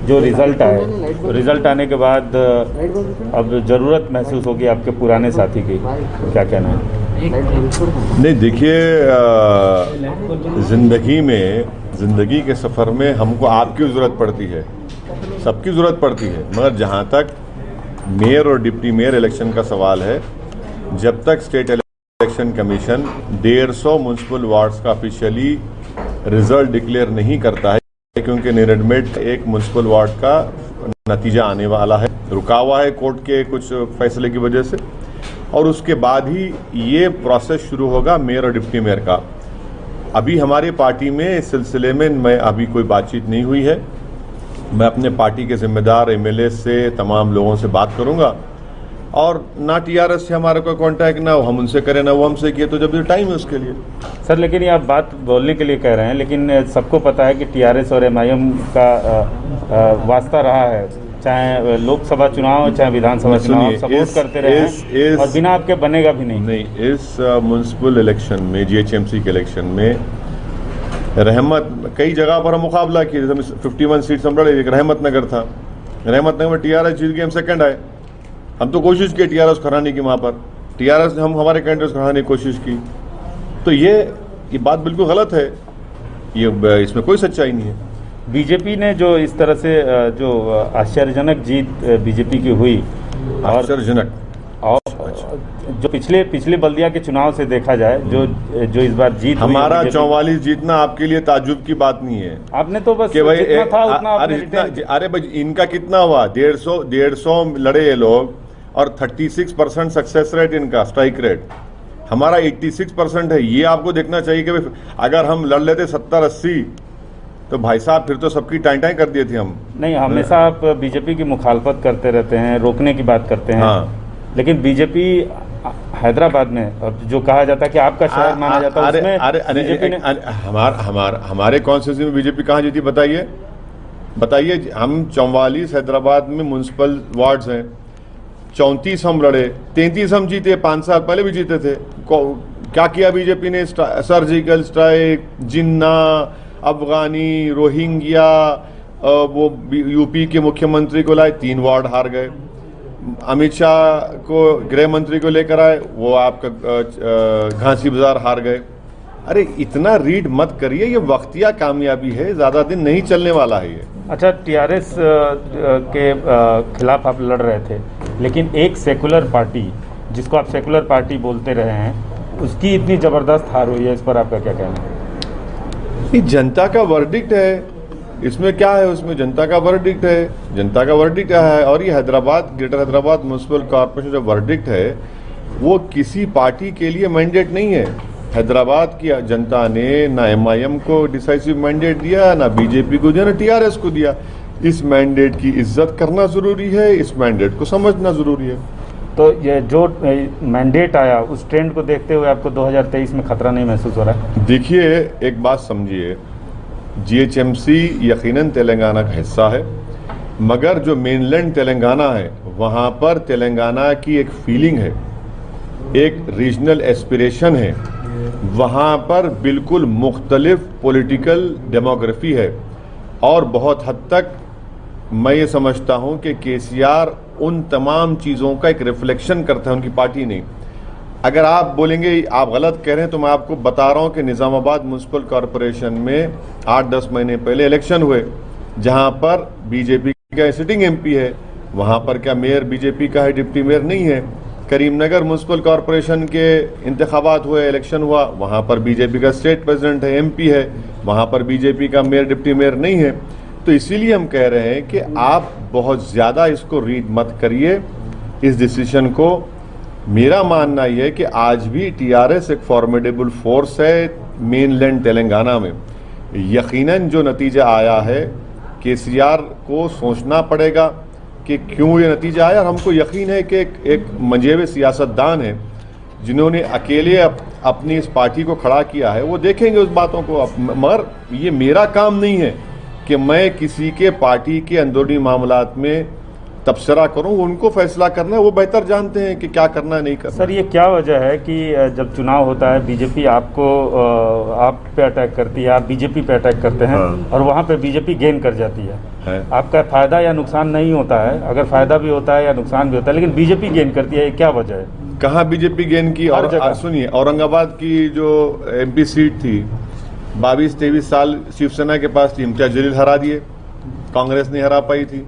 जो रिजल्ट आने के बाद अब ज़रूरत महसूस होगी आपके पुराने साथी की, क्या कहना है? नहीं, देखिए, ज़िंदगी के सफ़र में हमको आपकी ज़रूरत पड़ती है, सबकी ज़रूरत पड़ती है, मगर जहाँ तक मेयर और डिप्टी मेयर इलेक्शन का सवाल है, जब तक state election commission 150 municipal wards का ऑफिशियली रिजल्ट डिक्लेयर नहीं करता है, क्योंकि निरडमेट एक म्यूनसिपल वार्ड का नतीजा आने वाला है, रुका हुआ है कोर्ट के कुछ फैसले की वजह से, और उसके बाद ही ये प्रोसेस शुरू होगा मेयर और डिप्टी मेयर का। अभी हमारी पार्टी में इस सिलसिले में मैं अभी कोई बातचीत नहीं हुई है। मैं अपने पार्टी के जिम्मेदार एमएलए से तमाम लोगों से बात करूंगा, और ना टीआरएस से हमारा कोई कांटेक्ट, ना हम उनसे करें ना वो हमसे किए, तो जब भी टाइम है उसके लिए। सर, लेकिन ये आप बात बोलने के लिए कह रहे हैं, लेकिन सबको पता है कि टीआरएस और एमआईएम का वास्ता रहा है, चाहे लोकसभा चुनाव हो चाहे विधानसभा चुनाव, सपोर्ट करते रहे हैं और बिना आपके बनेगा भी नहीं। इस म्यूनसिपल इलेक्शन में, जीएचएमसी के इलेक्शन में रहमत कई जगह पर हम मुकाबला किए, 51 सीट्स हम लड़े, एक रहमत नगर था, रहमत नगर में टीआरएस जीत गए, हम सेकंड आए। हम तो कोशिश की टीआरएस खराने की, वहाँ पर टीआरएस ने हम हमारे कैंडिडेट्स खराने की कोशिश की, तो ये बात बिल्कुल गलत है, ये इसमें कोई सच्चाई नहीं है। बीजेपी ने जो इस तरह से जो आश्चर्यजनक जीत बीजेपी की हुई, आश्चर्यजनक, और जो पिछले बल्दिया के चुनाव से देखा जाए, जो इस बार जीत, हमारा 44 जीतना आपके लिए ताज्जुब की बात नहीं है। आपने तो बस कि भाई जितना था उतना अरे भाई, इनका कितना हुआ, 150 लड़े ये लोग, और 36% सक्सेस रेट इनका, स्ट्राइक रेट, हमारा 86% है। ये आपको देखना चाहिए कि अगर हम लड़ लेते 70-80, तो भाई साहब फिर तो सबकी टाइम कर दिए थे हम। नहीं, हमेशा आप बीजेपी की मुखालफत करते रहते हैं, रोकने की बात करते हैं। हाँ। लेकिन बीजेपी हैदराबाद में जो कहा जाता है कि आपका शहर माना जाता है, हमारे कॉन्स्टिट्यूंसी में बीजेपी कहाँ जीती, बताइए। हम 44 हैदराबाद में म्यूनसिपल वार्ड्स हैं, 34 हम लड़े, 33 हम जीते, 5 साल पहले भी जीते थे। क्या किया बीजेपी ने? सर्जिकल स्ट्राइक, जिन्ना, अफगानी, रोहिंग्या, वो यूपी के मुख्यमंत्री को लाए, 3 वार्ड हार गए। अमित शाह को गृह मंत्री को लेकर आए, वो आपका घासी बाजार हार गए। अरे इतना रीड मत करिए, ये वक्तिया कामयाबी है, ज्यादा दिन नहीं चलने वाला है ये। अच्छा, टीआरएस के खिलाफ आप लड़ रहे थे, लेकिन एक सेकुलर पार्टी, जिसको आप सेकुलर पार्टी बोलते रहे हैं, उसकी इतनी जबरदस्त हार हुई है, इस पर आपका क्या कहना है? ये जनता का वर्डिक्ट है, इसमें क्या है, उसमें जनता का वर्डिक्ट है, जनता का वर्डिक्ट है। और ये Hyderabad, greater Hyderabad municipal corporation जो वर्डिक्ट है, वो किसी पार्टी के लिए मैंडेट नहीं है। हैदराबाद की जनता ने ना एमआईएम को डिसाइसिव मैंडेट दिया, ना बीजेपी को दिया, ना टीआरएस को दिया। इस मैंडेट की इज्जत करना जरूरी है, इस मैंडेट को समझना जरूरी है। तो ये जो मैंडेट आया, उस ट्रेंड को देखते हुए आपको 2023 में खतरा नहीं महसूस हो रहा है? देखिए, एक बात समझिए, जीएचएमसी यकीनन तेलंगाना का हिस्सा है, मगर जो मेनलैंड तेलंगाना है, वहाँ पर तेलंगाना की एक फीलिंग है, एक रीजनल एस्पिरेशन है, वहाँ पर बिल्कुल मुख्तलिफ पॉलिटिकल डेमोग्राफी है, और बहुत हद तक मैं ये समझता हूँ कि केसीआर उन तमाम चीज़ों का एक रिफ्लेक्शन करता है, उनकी पार्टी नहीं। अगर आप बोलेंगे आप गलत कह रहे हैं, तो मैं आपको बता रहा हूं कि निज़ामाबाद म्यूनसिपल कॉरपोरेशन में 8-10 महीने पहले इलेक्शन हुए, जहां पर बीजेपी का सिटिंग एमपी है, वहां पर क्या मेयर बीजेपी का है, डिप्टी मेयर नहीं है। करीमनगर म्यूनसिपल कॉरपोरेशन के इंतखाबात हुए, इलेक्शन हुआ, वहां पर बीजेपी का स्टेट प्रेसिडेंट है, एमपी है, वहां पर बीजेपी का मेयर डिप्टी मेयर नहीं है। तो इसीलिए हम कह रहे हैं कि आप बहुत ज़्यादा इसको रीड मत करिए, इस डिसीजन को। मेरा मानना यह है कि आज भी टीआरएस एक फॉर्मिडेबल फोर्स है मेनलैंड तेलंगाना में। यकीनन जो नतीजा आया है, केसीआर को सोचना पड़ेगा कि क्यों ये नतीजा आया, और हमको यकीन है कि एक मंजेवे सियासतदान है, जिन्होंने अकेले अपनी इस पार्टी को खड़ा किया है, वो देखेंगे उस बातों को। मगर ये मेरा काम नहीं है कि मैं किसी के पार्टी के अंदरूनी मामलात में तबसरा करूं, उनको फैसला करना है, वो बेहतर जानते हैं कि क्या करना है नहीं करना। सर ये क्या वजह है कि जब चुनाव होता है बीजेपी आपको आप पे अटैक करती है, आप बीजेपी पे अटैक करते हैं, हाँ। और वहाँ पे बीजेपी गेन कर जाती है। आपका फायदा या नुकसान नहीं होता है, अगर फायदा भी होता है या नुकसान भी होता है, लेकिन बीजेपी गेन करती है, ये क्या वजह है? कहाँ बीजेपी गेन की? हर जगह। और सुनिए, औरंगाबाद की जो एमपी सीट थी 22-23 साल शिवसेना के पास थी, इम्तियाज जलील हरा दिए, कांग्रेस नहीं हरा पाई थी।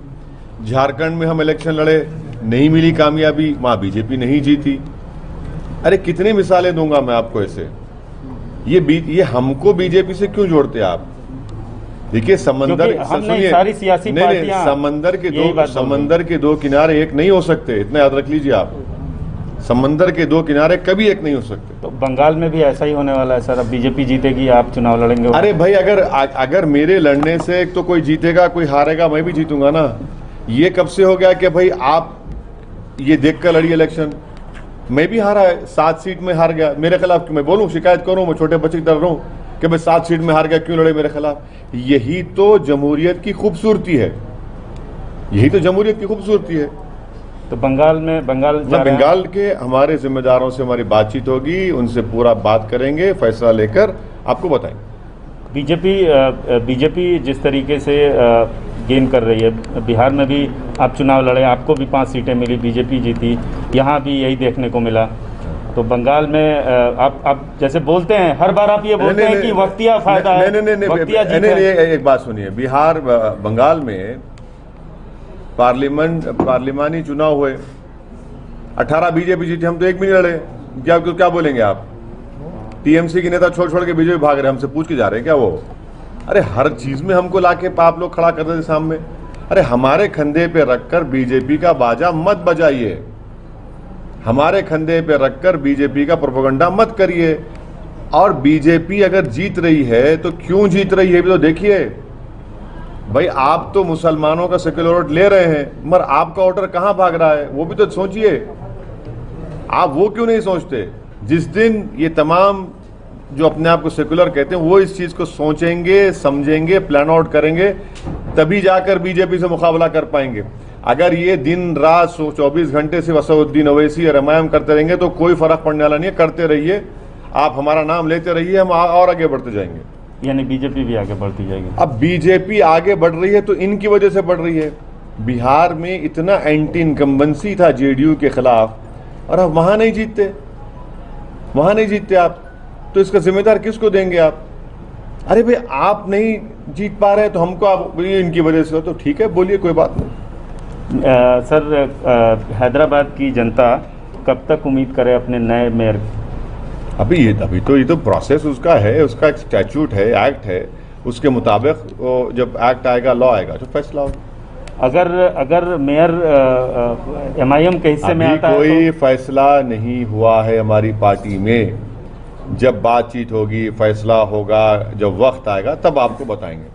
झारखंड में हम इलेक्शन लड़े, नहीं मिली कामयाबी, वहां बीजेपी नहीं जीती। अरे कितनी मिसालें दूंगा मैं आपको ऐसे। ये हमको बीजेपी से क्यों जोड़ते आप? देखिए समंदर, सुनिए, सारी सियासी पार्टियां समंदर के दो किनारे एक नहीं हो सकते, इतना याद रख लीजिए आप। समंदर के दो किनारे कभी एक नहीं हो सकते। तो बंगाल में भी ऐसा ही होने वाला है सर, अब बीजेपी जीतेगी, आप चुनाव लड़ेंगे। अरे भाई, अगर मेरे लड़ने से एक तो कोई जीतेगा कोई हारेगा, मैं भी जीतूंगा ना। ये कब से हो गया कि भाई आप ये देख कर लड़ी इलेक्शन? मैं भी हारा है, 7 सीट में हार गया, मेरे खिलाफ क्यों मैं बोलूं, शिकायत करूं, मैं छोटे बच्चे की तरह रहूं कि मैं 7 सीट में हार गया, क्यों लड़े मेरे खिलाफ? यही तो जमहूरियत की खूबसूरती है, यही तो जमहूरियत की खूबसूरती है। तो बंगाल बंगाल के हमारे जिम्मेदारों से हमारी बातचीत होगी, उनसे पूरा बात करेंगे, फैसला लेकर आपको बताएंगे। बीजेपी जिस तरीके से गेन कर रही है, बिहार में भी आप चुनाव लड़े, आपको भी 5 सीटें मिली, बीजेपी जीती, यहाँ भी यही देखने को मिला। तो बंगाल में आप जैसे बोलते हैं, हर बार आप ये बोलते हैं कि वक्तिया फायदा है, वक्तिया जीत है। एक बात सुनिए, बिहार बंगाल में पार्लिमानी चुनाव हुए, 18 बीजेपी जीती, हम तो एक भी नहीं लड़े। क्या बोलेंगे आप? टीएमसी के नेता छोड़ के बीजेपी भाग रहे, हमसे पूछ के जा रहे हैं क्या वो? अरे हर चीज में हमको लाके आप लोग खड़ा कर देते सामने। अरे हमारे कंधे पे रखकर बीजेपी का बाजा मत बजाइए, हमारे कंधे पे रखकर बीजेपी का प्रोपेगेंडा मत करिए। और बीजेपी अगर जीत रही है तो क्यों जीत रही है भी तो देखिए। भाई आप तो मुसलमानों का सेक्युलर वोट ले रहे हैं, मगर आपका वोटर कहां भाग रहा है वो भी तो सोचिए। आप वो क्यों नहीं सोचते? जिस दिन ये तमाम जो अपने आप को सेक्युलर कहते हैं वो इस चीज को सोचेंगे, समझेंगे, प्लान आउट करेंगे, तभी जाकर बीजेपी से मुकाबला कर पाएंगे। अगर ये दिन रात 24 घंटे से असदुद्दीन ओवैसी और एमआईएम करते रहेंगे तो कोई फर्क पड़ने वाला नहीं है। करते रहिए, आप हमारा नाम लेते रहिए, हम और आगे बढ़ते जाएंगे। यानी बीजेपी भी आगे बढ़ती जाएगी। अब बीजेपी आगे बढ़ रही है तो इनकी वजह से बढ़ रही है। बिहार में इतना एंटी इनकम्बेंसी था जेडीयू के खिलाफ, और अब वहां नहीं जीतते आप, तो इसका जिम्मेदार किसको देंगे आप? अरे भाई आप नहीं जीत पा रहे तो हमको आप इनकी वजह से हो, तो ठीक है बोलिए, कोई बात नहीं। सर हैदराबाद की जनता कब तक उम्मीद करे अपने नए मेयर? अभी तो ये तो प्रोसेस उसका है, उसका एक स्टैट्यूट है, एक्ट है, उसके मुताबिक जब एक्ट आएगा, लॉ आएगा तो फैसला होगा। अगर मेयर एमआईएम के हिस्से में आता है, कोई फैसला नहीं हुआ है हमारी पार्टी में। जब बातचीत होगी, फैसला होगा, जब वक्त आएगा तब आपको बताएंगे।